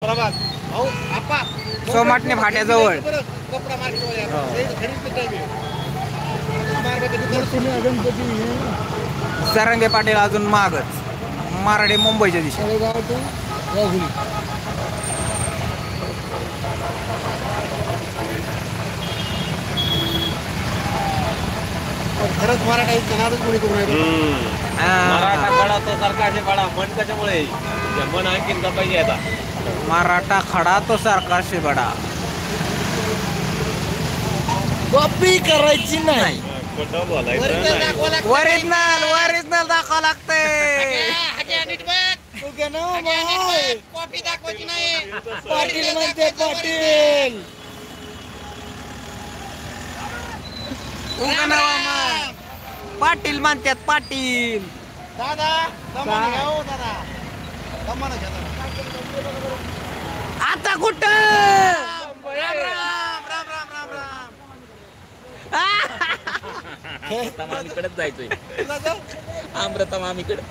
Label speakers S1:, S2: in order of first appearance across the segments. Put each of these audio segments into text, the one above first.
S1: प्रभात भाऊ आपा
S2: सोमाटणे फाट्याजवळ
S1: कपडा
S2: सरंगे पाटील अजून मागच माराडे मुंबईच्या दिशेने
S1: खरंच मराठा नादच कोणी करू नये मराठा पाडा तो सरकारचे पाडा मन कशामुळे मन आणखीन पाहिजे आता
S2: मराठा खडा तो सरकारशी बडा
S3: कॉपी करायची नाही
S1: खोटं बोलायचं
S2: ओरिजिनल ओरिजिनल दाखवा लागते
S3: कॉपी दाखवायची नाही पाटील म्हणते पाटील
S2: पाटील म्हणतात पाटील
S1: दादा दमाने घ्या हो दादा दमाने घ्या
S2: आता कुठं राम राम राम राम राम
S3: मामीकडेच जायचोय
S1: दादा
S3: आमरता मामीकडे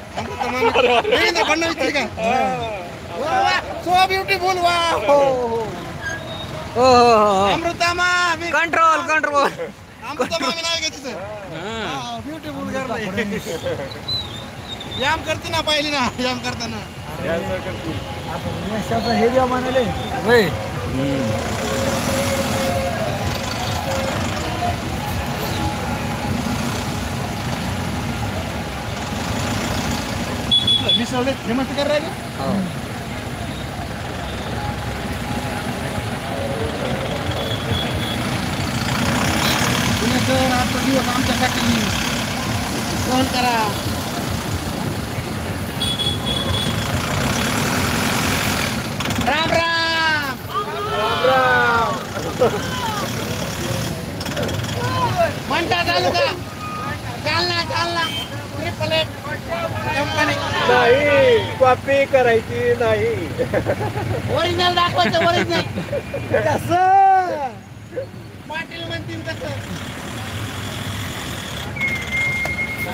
S1: सो ब्युटिफुल वा हो
S2: हो
S1: अमृता मामी
S2: कंट्रोल कंट्रोल
S1: अमृता मामी नाव घ्यायची सर ब्युटिफुल करते व्यायाम करते ना पाहिली ना व्यायाम करताना
S3: हे द्या म्हणाले
S1: मिसळले फेमस कर राहिले पुण्याचं आजचा दिवस आमच्यासाठी सहन करा राम राम राम म्हणता चालू का चालना चालना ट्रिपल एट कंपनी
S3: नाही कॉपी करायची नाही
S1: ओरिजिनल दाखवायचं ओरिजिनल
S3: कसं
S1: पाटील म्हणतील तसं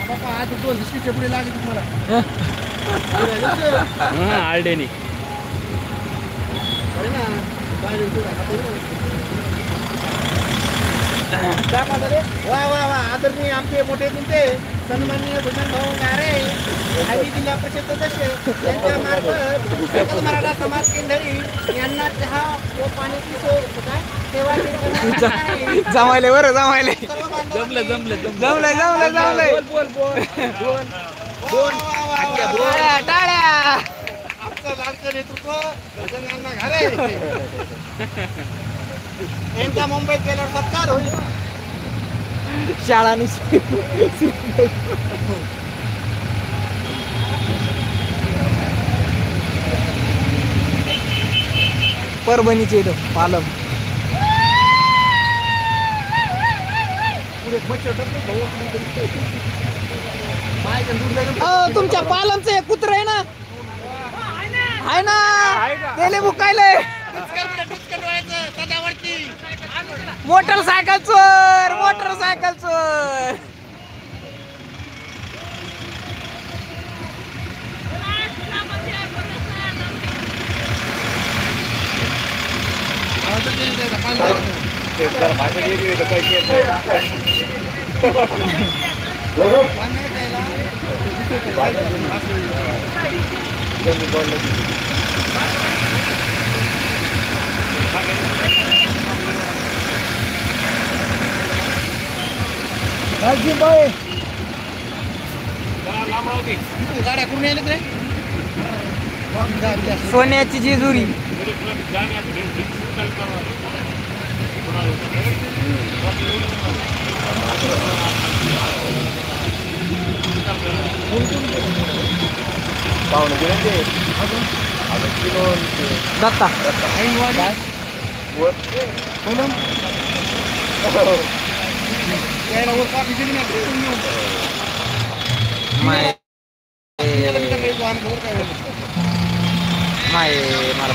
S1: बाबा आज दोन बिस्किटचे पुढे लागेल तुम्हाला
S3: आलडेनी
S1: अरे ना वा वा वा आदरणीय आमचे मोठे तुमचे सन्माननीय भूषण भाऊ गारे आणि जिल्हा परिषद सदस्य यांच्या मार्फत मराठा समाज केंद्री यांना चहा व पाण्याची सोय सेवा
S2: जमायले बरं जमायले
S3: जमलं जमलं
S2: जमलंय जमलंय जमलंय
S3: बोल बोल बोल
S2: दोन टाळ्या
S1: आमचं लाडकं नेतृत्व भूषण यांना घारे यांचा मुंबईत गेल्यावर सत्कार होईल
S2: शाळा परभणीचे इथं पालम तुमच्या पालमचं एक कुत्र आहे ना आहे ना गेले मुकायले मोटरसायकल चोर मोटरसायकल चोर
S1: गाड्या कुठून यायला रे
S2: सोन्याची जेजुरी दत्ता माय मला